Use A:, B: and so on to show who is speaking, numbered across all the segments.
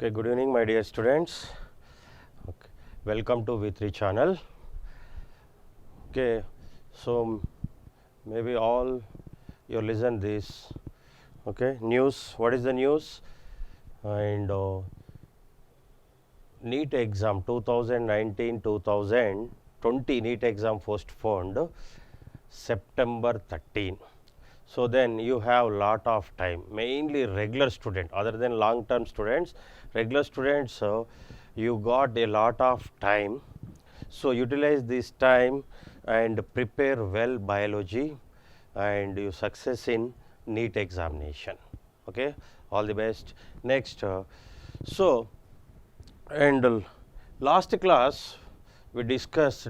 A: Okay, good evening my dear students. Okay, welcome to V3 channel. Okay, so maybe all you listen this. Okay, news. What is the news? And NEET exam 2019-2020 NEET exam postponed September 13. So then you have lot of time, mainly regular student other than long term students, regular students you got a lot of time. So utilize this time and prepare well biology and you success in NEET examination. Okay, all the best. Next, last class we discussed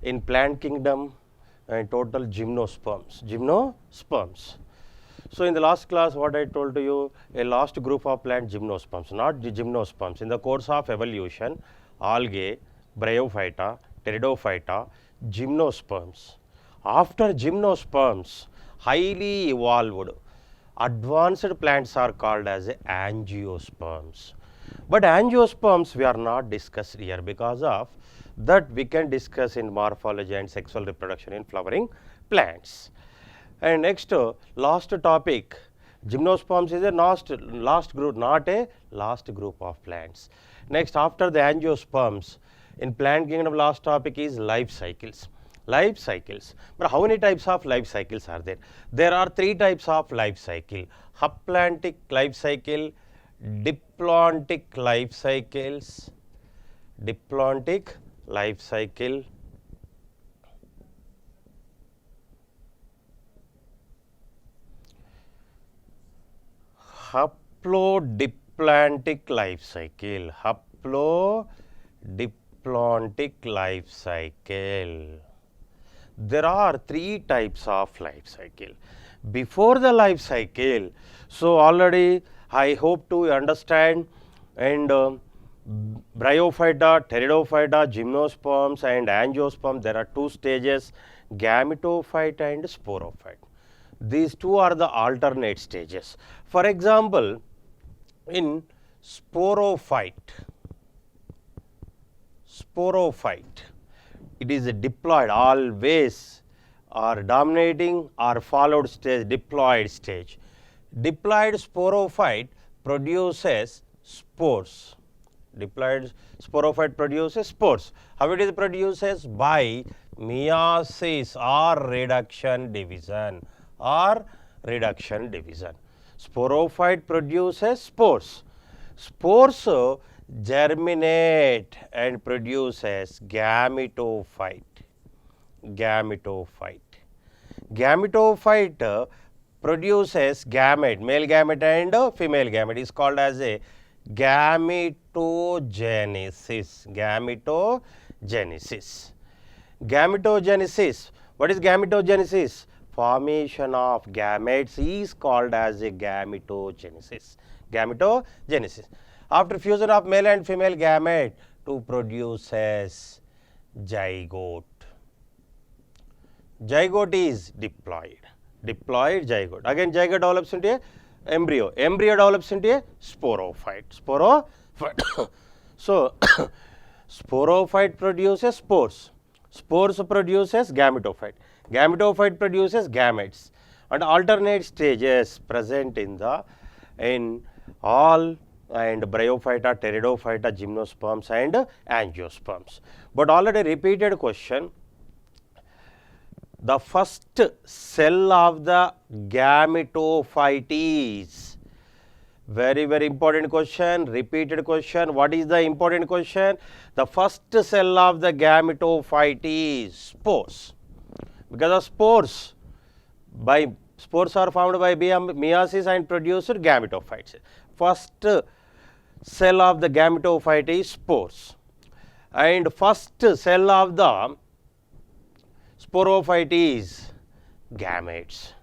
A: in plant kingdom and total gymnosperms. So in the last class what I told to you, a last group of plant gymnosperms, not the gymnosperms. In the course of evolution, algae, bryophyta, pteridophyta, gymnosperms. After gymnosperms, highly evolved, advanced plants are called as angiosperms. But angiosperms we are not discussed here, because of that we can discuss in morphology and sexual reproduction in flowering plants. And next, last topic, gymnosperms is a last group, not a last group of plants. Next, after the angiosperms, in plant kingdom last topic is life cycles. Life cycles. But how many types of life cycles are there? There are three types of life cycle: haplantic life cycle, diplontic life cycles, haplodiplantic life cycle, haplodiplantic life cycle. There are three types of life cycle. Before the life cycle, so already I hope to understand, and bryophyta, pteridophyta, gymnosperms and angiosperm, there are two stages, gametophyte and sporophyte. These two are the alternate stages. For example, in sporophyte, it is a diploid, always or dominating or followed stage, diploid stage. Diploid sporophyte produces spores. Diploid sporophyte produces spores. How it is produces? By meiosis or reduction division. Sporophyte produces spores. Spores germinate and produces gametophyte. Gametophyte produces gamete, male gamete and female gamete, is called as a gametogenesis. Gametogenesis. What is gametogenesis? Formation of gametes is called as a gametogenesis. After fusion of male and female gamete to produces zygote. Zygote is diploid zygote. Again zygote develops into a embryo. Embryo develops into a sporophyte. So sporophyte produces spores. Spores produces gametophyte. Gametophyte produces gametes, and alternate stages present in all and bryophyta, pteridophyta, gymnosperms and angiosperms. But already repeated question, the first cell of the gametophyte is very important question, repeated question. What is the important question? The first cell of the gametophyte is spores, because the spores are formed by meiosis and produced gametophytes. First cell of the gametophyte is spores, and first cell of the sporophyte is gametes.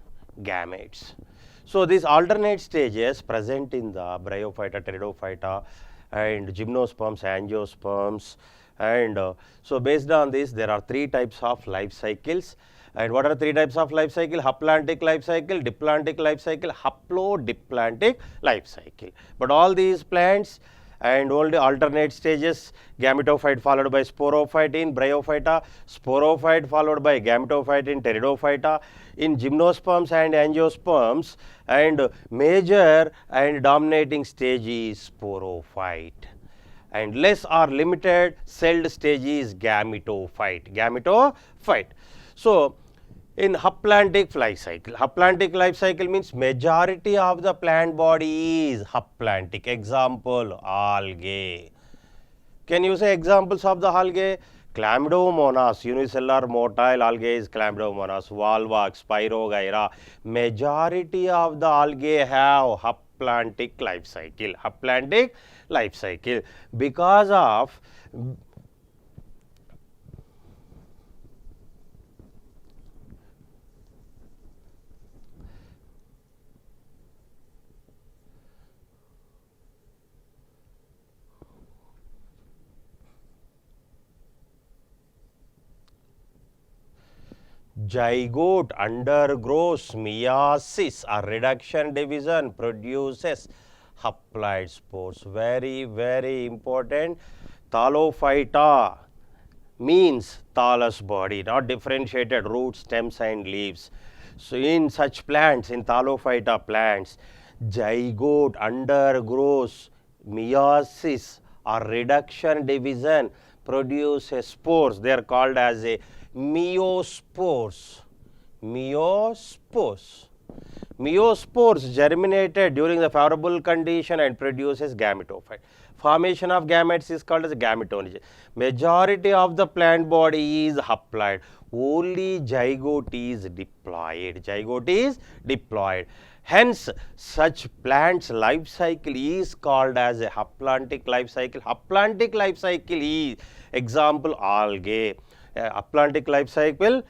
A: So these alternate stages present in the bryophyta, pteridophyta and gymnosperms, angiosperms, and so based on this there are three types of life cycles. And what are three types of life cycle? Haplantic life cycle, diplantic life cycle, haplodiplantic life cycle. But all these plants and only alternate stages, gametophyte followed by sporophyte in bryophyta, sporophyte followed by gametophyte in pteridophyta, in gymnosperms and angiosperms, and major and dominating stage is sporophyte, and less or limited celled stage is gametophyte. So, in haplantic life cycle means majority of the plant body is haplantic. Example, algae. Can you say examples of the algae? Chlamydomonas, unicellular motile algae is Chlamydomonas, Volvox, Spirogyra. Majority of the algae have haplantic life cycle because of zygote undergoes meiosis or reduction division, produces haploid spores. Very, very important. Thallophyta means thallus body, not differentiated roots, stems and leaves. So, in such plants, in Thallophyta plants, zygote undergoes meiosis or reduction division, produces spores. They are called as a meiospores. Meiospores germinated during the favorable condition and produces gametophyte. Formation of gametes is called as gametonymy. Majority of the plant body is haploid. Only zygote is diploid. Hence, such plants life cycle is called as a haplantic life cycle. Haplantic life cycle is example algae. Haplantic life cycle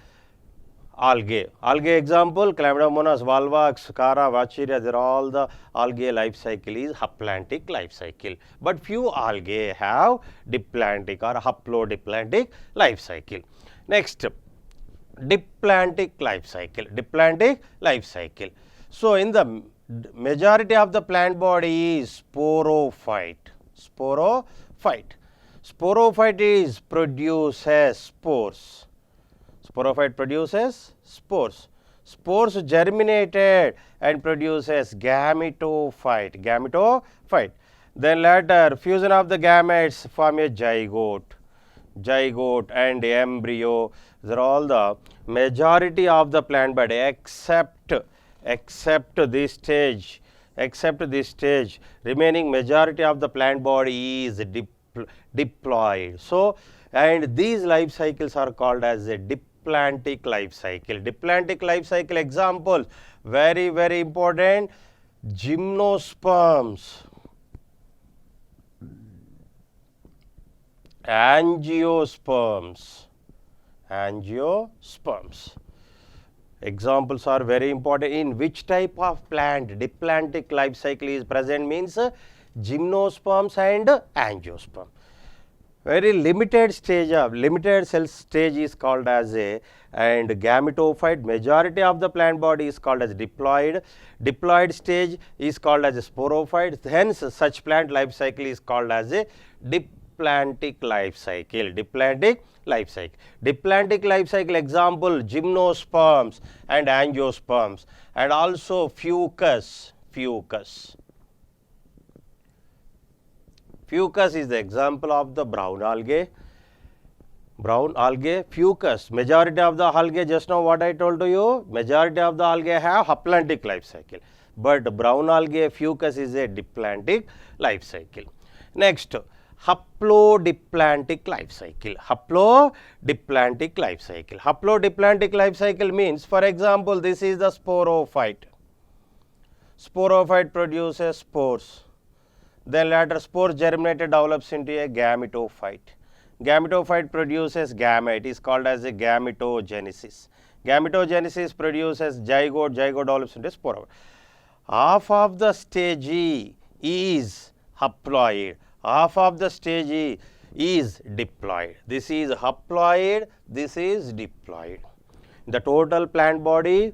A: algae. Algae example Chlamydomonas, Volvox, Cara, Vacheria, they are all the algae life cycle is haplantic life cycle. But few algae have diplantic or haplodiplantic life cycle. Next, diplantic life cycle. So, in the majority of the plant body is sporophyte. Sporophyte is produces spores. Sporophyte produces spores. Spores germinated and produces gametophyte. Then later fusion of the gametes form a zygote and embryo. These are all the majority of the plant body except this stage. Remaining majority of the plant body is diploid. So, and these life cycles are called as a diplantic life cycle. Diplantic life cycle examples, very, very important, gymnosperms, angiosperms. Examples are very important. In which type of plant diplantic life cycle is present means gymnosperms and angiosperm. Very limited cell stage is called as a and gametophyte. Majority of the plant body is called as diploid. Diploid stage is called as a sporophyte. Hence, such plant life cycle is called as a diplantic life cycle. Diplantic life cycle example gymnosperms and angiosperms, and also fucus. Fucus is the example of the brown algae. Fucus. Majority of the algae, just now what I told to you, majority of the algae have haplantic life cycle, but brown algae fucus is a diplantic life cycle. Next, haplodiplantic life cycle. Haplodiplantic life cycle means, for example, this is the sporophyte. Sporophyte produces spores. Then later spores germinated develops into a gametophyte. Gametophyte produces gamete, is called as a gametogenesis. Gametogenesis produces zygote develops into sporophyte. Half of the stage is haploid, half of the stage is diploid. This is haploid, this is diploid. The total plant body,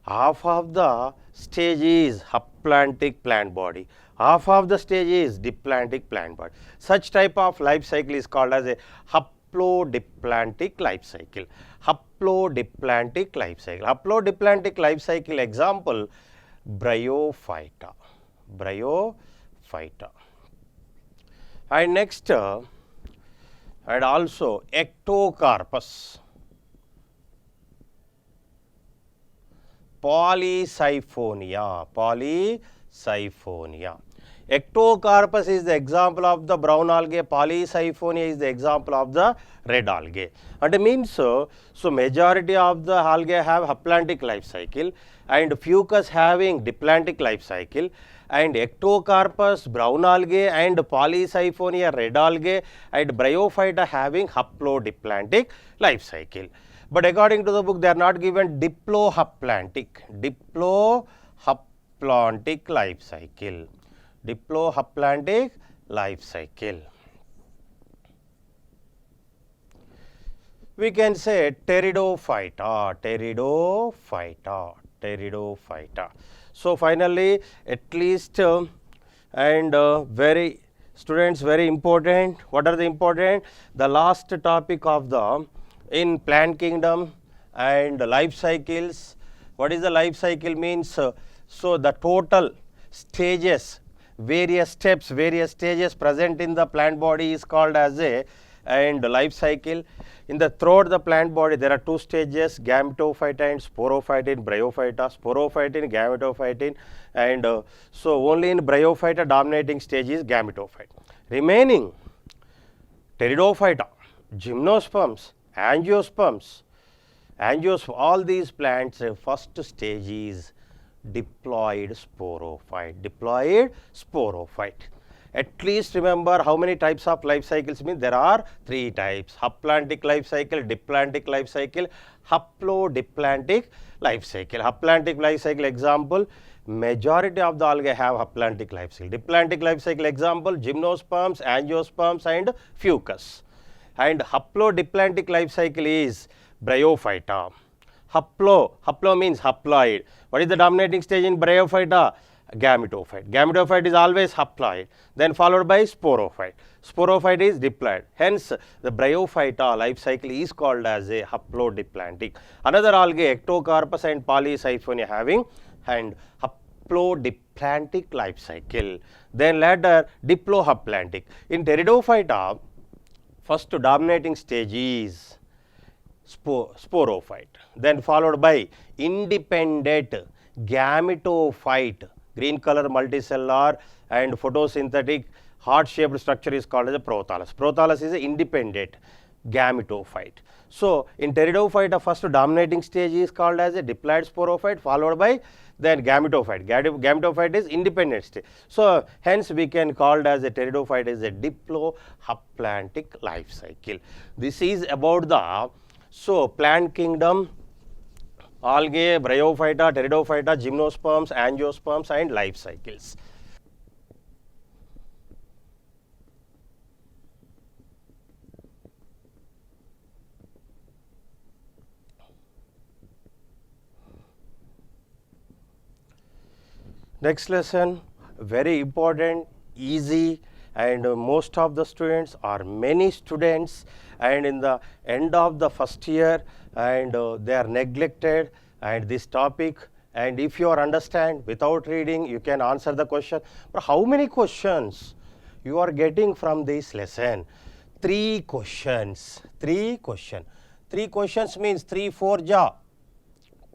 A: half of the stage is haplantic plant body, Half of the stage is diplantic plant body. Such type of life cycle is called as a haplodiplantic life cycle. Haplodiplantic life cycle. Haplodiplantic life cycle example, bryophyta. Bryophyta. And next, and also ectocarpus, Polysyphonia. Ectocarpus is the example of the brown algae, Polysyphonia is the example of the red algae. And it means so majority of the algae have haplantic life cycle and fucus having diplantic life cycle, and ectocarpus, brown algae, and Polysyphonia, red algae, and bryophyta having haplodiplantic life cycle. But according to the book, they are not given diplohaplantic life cycle. Diplohaplantic life cycle. We can say pteridophyta. So finally, at least very students, very important. What are the important? The last topic of the in plant kingdom and life cycles. What is the life cycle means? So the total stages, various steps, various stages present in the plant body is called as a life cycle. In the throughout the plant body, there are two stages, gametophyta and sporophyta in bryophyta, sporophyta in gametophyta, and so only in bryophyta dominating stage is gametophyte. Remaining pteridophyta, gymnosperms, angiosperms, all these plants, first stage is diploid sporophyte. At least remember how many types of life cycles mean. There are three types: haplantic life cycle, diplantic life cycle, haplodiplantic life cycle. Haplantic life cycle example, majority of the algae have haplantic life cycle. Diplantic life cycle example, gymnosperms, angiosperms, and fucus. And haplodiplantic life cycle is bryophyta. Haplo means haploid. What is the dominating stage in bryophyta? Gametophyte. Gametophyte is always haploid, then followed by sporophyte. Sporophyte is diploid. Hence, the bryophyta life cycle is called as a haplodiplantic. Another algae, ectocarpus and Polysyphonia having and haplodiplantic life cycle. Then later diplohaplantic. In pteridophyta, first dominating stage is sporophyte, then followed by independent gametophyte, green color multicellular and photosynthetic heart shaped structure is called as a prothallus. Prothallus is an independent gametophyte. So in pteridophyta, first dominating stage is called as a diploid sporophyte, followed by then gametophyte. Gametophyte is independent stage. So hence we can call as a pteridophyte is a diplohaplantic life cycle. This is about the plant kingdom, algae, bryophyta, pteridophyta, gymnosperms, angiosperms, and life cycles. Next lesson, very important, easy, and most of the students or many students, and in the end of the first year, and they are neglected and this topic, and if you are understand without reading, you can answer the question. But how many questions you are getting from this lesson? 3 questions. 3 questions means 3 4 ja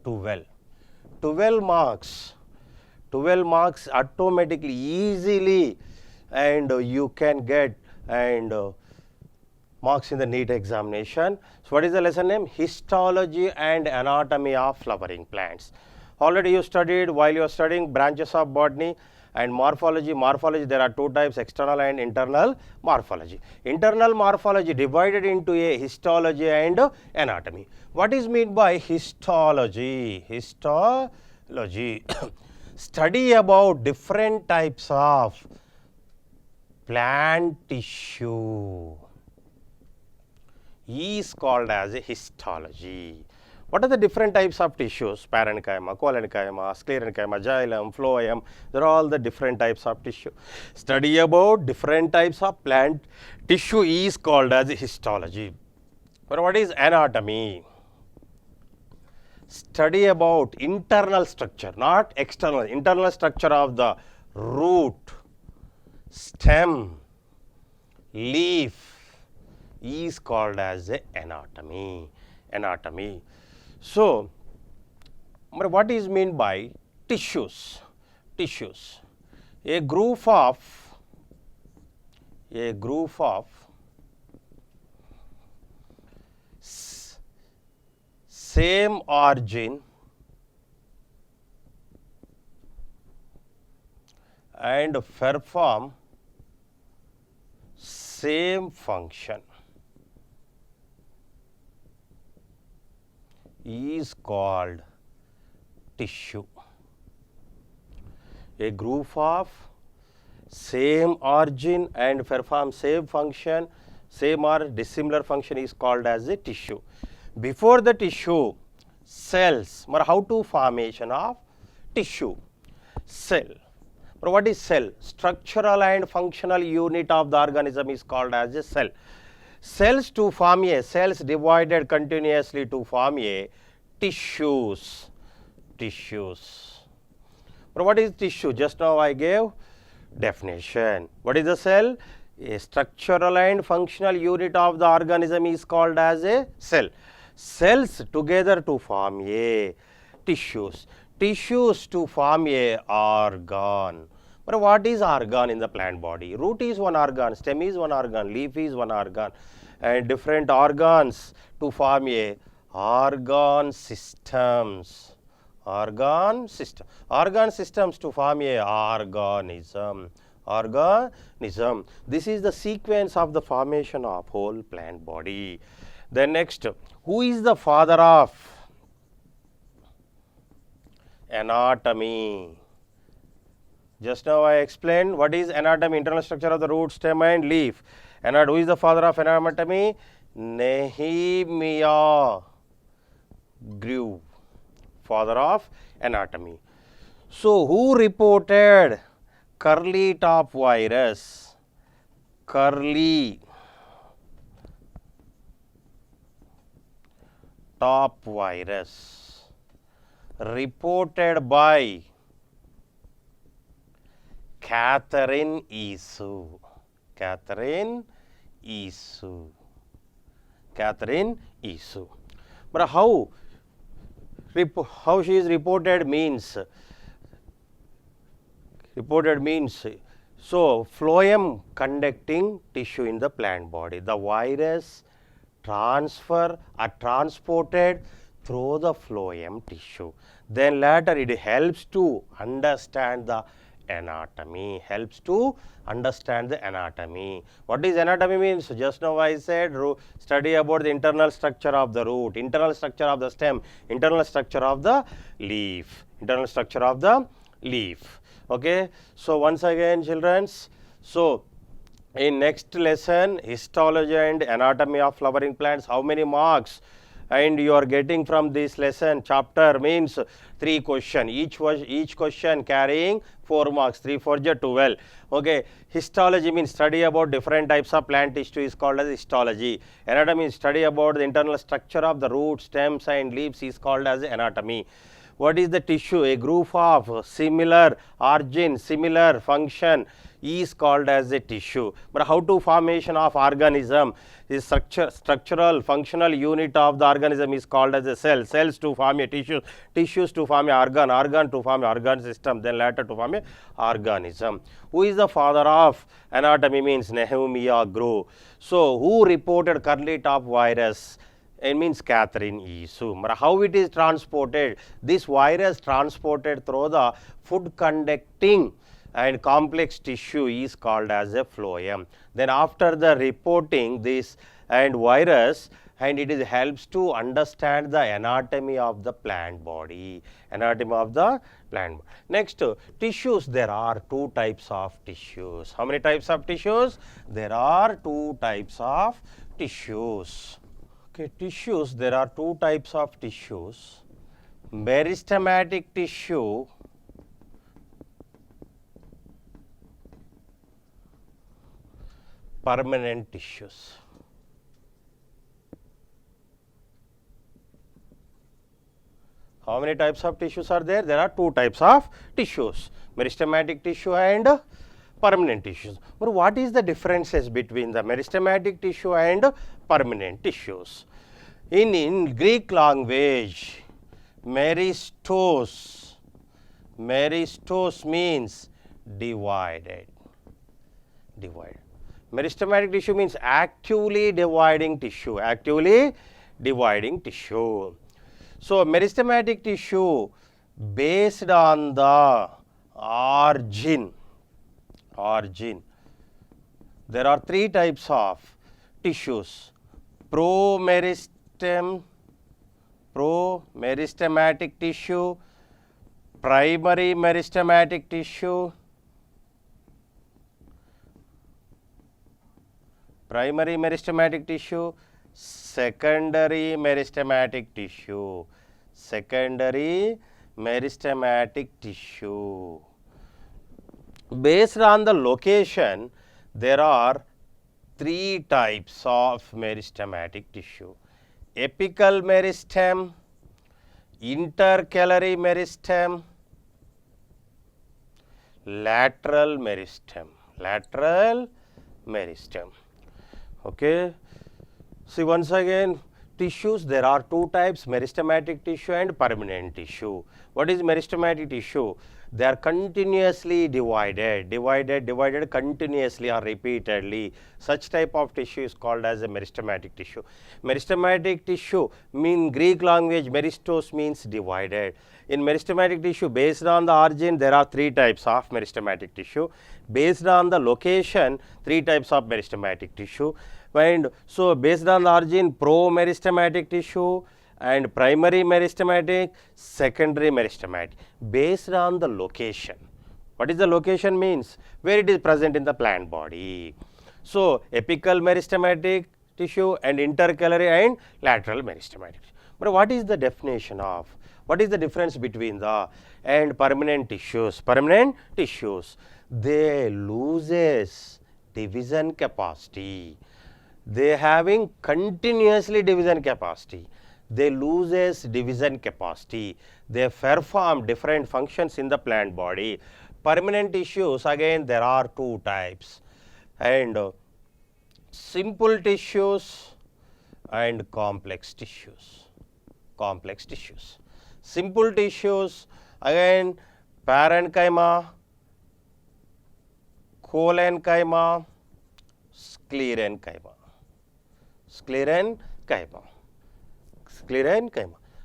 A: 12. 12 marks. 12 marks automatically, easily, and you can get and marks in the NEET examination. So what is the lesson name? Histology and anatomy of flowering plants. Already you studied, while you are studying branches of botany and morphology. Morphology, there are two types, external and internal morphology. Internal morphology divided into a histology and anatomy. What is meant by histology? Histology study about different types of plant tissue is called as a histology. What are the different types of tissues? Parenchyma, collenchyma, sclerenchyma, xylem, phloem. They're all the different types of tissue. Study about different types of plant tissue is called as histology. But what is anatomy? Study about internal structure, not external, internal structure of the root, stem, leaf is called as a anatomy. Anatomy. So, what is meant by tissues? Tissues. A group of same origin and perform same function is called tissue. A group of same origin and perform same function, same or dissimilar function is called as a tissue. Before the tissue, cells. How to formation of tissue? Cell. What is cell? Structural and functional unit of the organism is called as a cell. Cells to form a, cells divided continuously to form a tissues. Tissues. What is tissue? Just now I gave definition. What is the cell? A structural and functional unit of the organism is called as a cell. Cells together to form a tissues. Tissues to form a organ. But what is organ in the plant body? Root is one organ, stem is one organ, leaf is one organ, and different organs to form a organ systems. Organ system. Organ systems to form a organism. Organism. This is the sequence of the formation of whole plant body. Then next, who is the father of anatomy? Just now I explained what is anatomy, internal structure of the root, stem and leaf. And who is the father of anatomy? Nehemiah Grew, father of anatomy. So, who reported curly top virus? Curly top virus reported by Catherine Isu. Catherine Isu. Catherine Isu. But how she is reported means, so phloem conducting tissue in the plant body. The virus transfer or transported through the phloem tissue. Then later it helps to understand the anatomy, helps to understand the anatomy. What is anatomy means? Just now I said study about the internal structure of the root, internal structure of the stem, internal structure of the leaf, internal structure of the leaf. Okay. So, once again children, so in next lesson, histology and anatomy of flowering plants, how many marks? And you are getting from this lesson, chapter means 3 questions, each question carrying 4 marks, 3 4 12. Okay. Histology means study about different types of plant tissue is called as histology. Anatomy means study about the internal structure of the root, stems and leaves is called as anatomy. What is the tissue? A group of similar origin, similar function is called as a tissue. But how to formation of organism? Is structural functional unit of the organism is called as a cell. Cells to form a tissue, tissues to form a organ to form a organ system, then later to form a organism. Who is the father of anatomy means Nehemiah Grew. So, who reported curly top virus? It means Catherine Isu. But how it is transported? This virus transported through the food conducting and complex tissue is called as a phloem. Then after the reporting this and virus, and it is helps to understand the anatomy of the plant body. Anatomy of the plant. Next, tissues. There are 2 types of tissues. How many types of tissues? There are 2 types of tissues. Okay, tissues, there are two types of tissues. Meristematic tissue permanent tissues. How many types of tissues are there? There are two types of tissues, meristematic tissue and permanent tissues. But what is the differences between the meristematic tissue and permanent tissues? In Greek language, meristos means divided. Meristematic tissue means actively dividing tissue. So, meristematic tissue based on the origin. There are three types of tissues: promeristematic tissue, primary meristematic tissue, secondary meristematic tissue. Based on the location, there are three types of meristematic tissue: apical meristem, intercalary meristem, lateral meristem. Okay. See, once again, tissues, there are two types: meristematic tissue and permanent tissue. What is meristematic tissue? They are continuously divided continuously or repeatedly. Such type of tissue is called as a meristematic tissue. Meristematic tissue mean Greek language, meristos means divided. In meristematic tissue, based on the origin, there are three types of meristematic tissue. Based on the location, three types of meristematic tissue. And so, based on the origin, promeristematic tissue and primary meristematic, secondary meristematic, based on the location. What is the location means? Where it is present in the plant body. So, apical meristematic tissue and intercalary and lateral meristematic. But what is the definition of? What is the difference between the and permanent tissues? Permanent tissues, they loses division capacity. They having continuously division capacity. They loses division capacity. They perform different functions in the plant body. Permanent tissues, again there are two types, and simple tissues and complex tissues. Simple tissues, again parenchyma, collenchyma, sclerenchyma.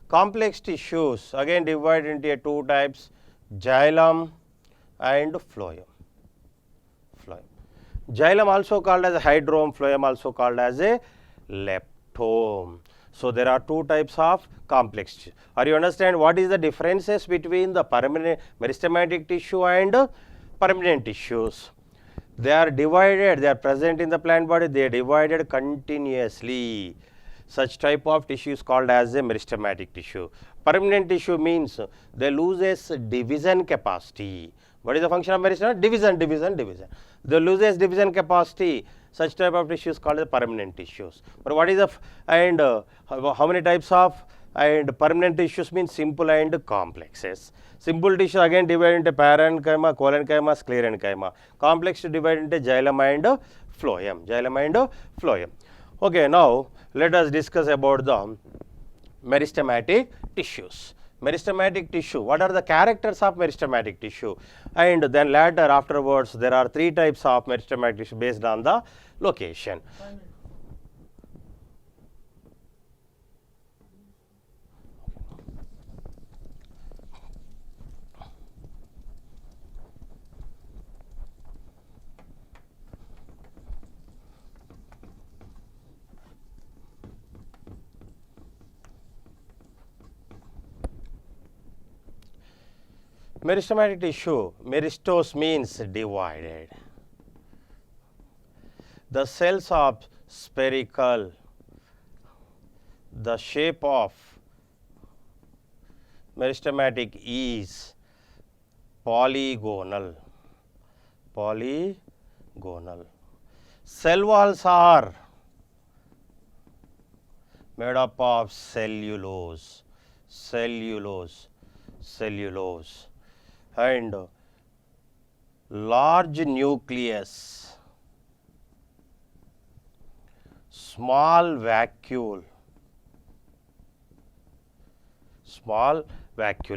A: Complex tissues, again divided into two types: xylem and phloem. Xylem also called as a hydrome, phloem also called as a leptome. So, there are two types of complex tissue. Are you understand what is the differences between the permanent meristematic tissue and permanent tissues? They are divided, they are present in the plant body, they are divided continuously. Such type of tissue is called as a meristematic tissue. Permanent tissue means they loses division capacity. What is the function of meristematic? Division. They loses division capacity. Such type of tissue is called as permanent tissues. But what is the how many types of and permanent tissues means simple and complexes. Simple tissue again divided into parenchyma, collenchyma, sclerenchyma. Complex divided into xylem and phloem. Okay, now let us discuss about the meristematic tissues. Meristematic tissue, what are the characters of meristematic tissue? And then later afterwards there are three types of meristematic tissue based on the location. Meristematic tissue, meristos means divided. The cells are spherical the shape of meristematic is polygonal. Polygonal. Cell walls are made up of cellulose, and large nucleus, small vacuole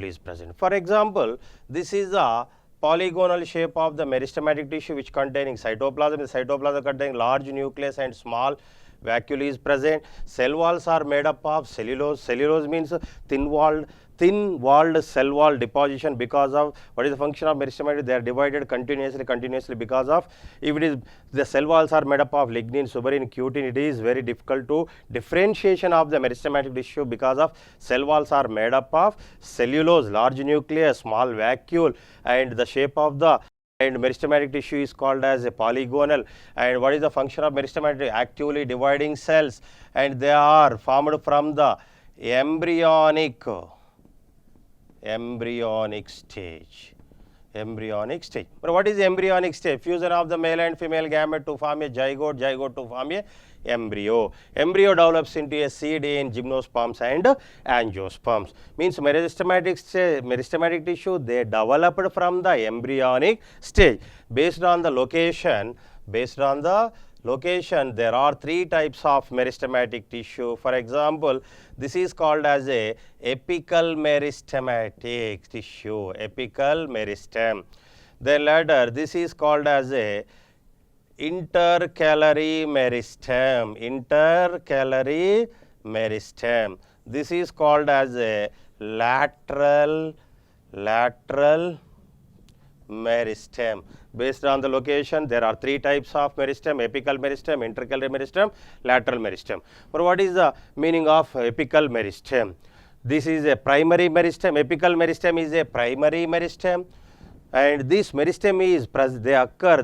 A: is present. For example, this is the polygonal shape of the meristematic tissue which containing cytoplasm. The cytoplasm containing large nucleus and small vacuole is present. Cell walls are made up of cellulose. Cellulose means thin walled cell wall deposition. Because of what is the function of meristematic? They are divided continuously because of, if it is the cell walls are made up of lignin, suberin, cutin, it is very difficult to differentiation of the meristematic tissue because of cell walls are made up of cellulose, large nucleus, small vacuole, and the shape of the meristematic tissue is called as a polygonal. And what is the function of meristematic? Actively dividing cells, and they are formed from the embryonic stage. But what is embryonic stage? Fusion of the male and female gamete to form a zygote to form a embryo. Embryo develops into a seed in gymnosperms and angiosperms. Means meristematic tissue, they developed from the embryonic stage. Based on the location, there are three types of meristematic tissue. For example, this is called as a apical meristematic tissue, apical meristem. Then later, this is called as a intercalary meristem. This is called as a lateral meristem. Based on the location, there are three types of meristem: apical meristem, intercalary meristem, lateral meristem. But what is the meaning of apical meristem? This is a primary meristem. Apical meristem is a primary meristem, and this meristem is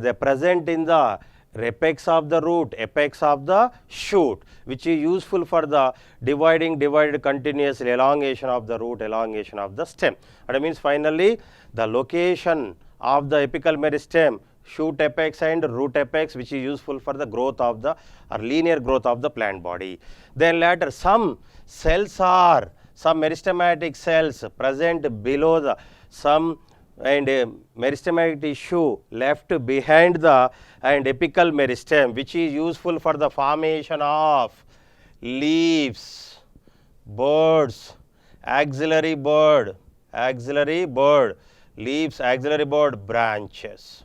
A: they present in the apex of the root, apex of the shoot, which is useful for the divided continuously, elongation of the root, elongation of the stem. And it means finally the location of the apical meristem, shoot apex and root apex, which is useful for the growth of the linear growth of the plant body. Then later, some meristematic cells present below the meristematic tissue left behind the apical meristem, which is useful for the formation of leaves, birds, auxiliary bird, leaves, auxiliary bird, branches.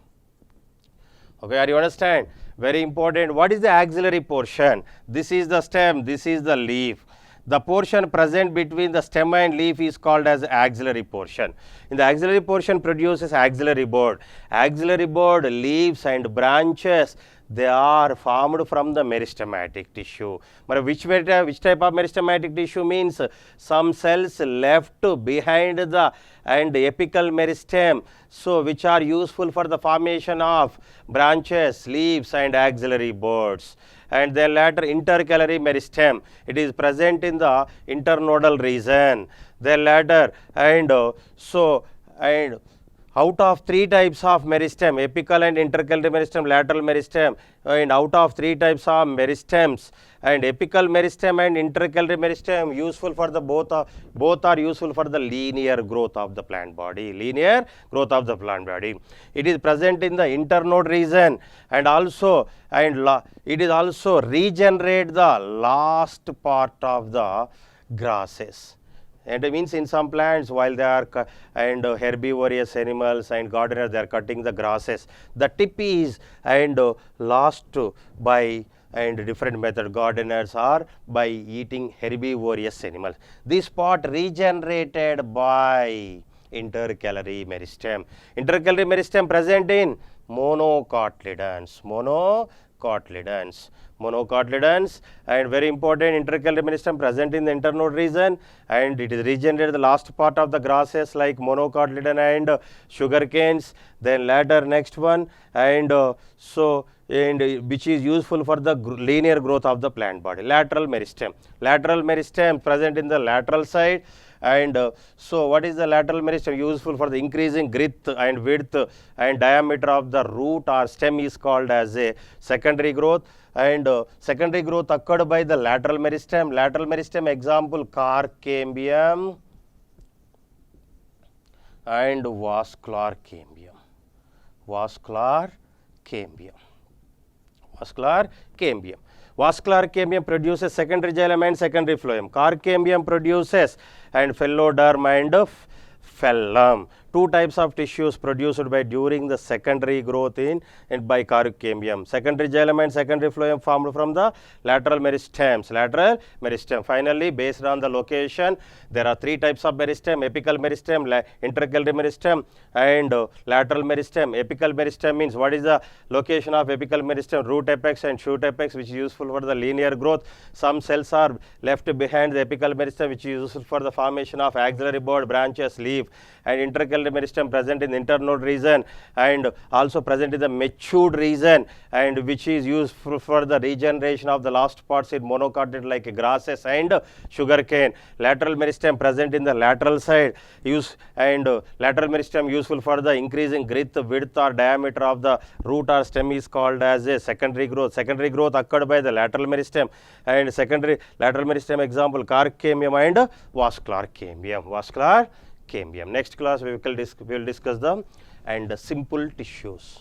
A: Okay, are you understand? Very important. What is the axillary portion? This is the stem, this is the leaf. The portion present between the stem and leaf is called as axillary portion. In the axillary portion produces auxiliary bird. Auxiliary bird, leaves and branches, they are formed from the meristematic tissue. But which type of meristematic tissue means? Some cells left behind the apical meristem, so which are useful for the formation of branches, leaves and auxiliary birds. And then later intercalary meristem, it is present in the internodal region. Then later out of three types of meristem, apical and intercalary meristem, lateral meristem, and out of three types of meristems, and apical meristem and intercalary meristem useful for the both are useful for the linear growth of the plant body. It is present in the internode region, and it is also regenerate the last part of the grasses. And it means in some plants, while they are herbivorous animals and gardeners, they are cutting the grasses, the tip is lost by different method. Gardeners are by eating herbivorous animals. This part regenerated by intercalary meristem. Intercalary meristem present in monocotyledons, and very important, intercalary meristem present in the internode region, and it is regenerated the last part of the grasses like monocotyledon and sugar canes. Then later next one, and which is useful for the linear growth of the plant body. Lateral meristem. Lateral meristem present in the lateral side, and so what is the lateral meristem? Useful for the increasing girth and width and diameter of the root or stem is called as a secondary growth. And secondary growth occurred by the lateral meristem. Lateral meristem example carcambium and vascular cambium. Vascular cambium. Vascular cambium. Vascular cambium produces secondary xylem and secondary phloem. Carcambium produces and phylloderm and phellum. Two types of tissues produced by during the secondary growth in and by carcambium. Secondary xylem and secondary phloem formed from the lateral meristems. Lateral meristem. Finally, based on the location, there are three types of meristem: apical meristem, intercalary meristem, and lateral meristem. Apical meristem means what is the location of apical meristem? Root apex and shoot apex, which is useful for the linear growth. Some cells are left behind the apical meristem, which is useful for the formation of axillary bud, branches, leaf. And intercalary meristem present in the internode region and also present in the matured region, and which is useful for the regeneration of the lost parts in monocotylid like grasses and sugarcane. Lateral meristem present in the lateral side, lateral meristem useful for the increasing girth, width or diameter of the root or stem is called as a secondary growth. Secondary growth occurred by the lateral meristem, and secondary lateral meristem example carcambium and vascular cambium. Vascular cambium. Next class we will discuss the simple tissues.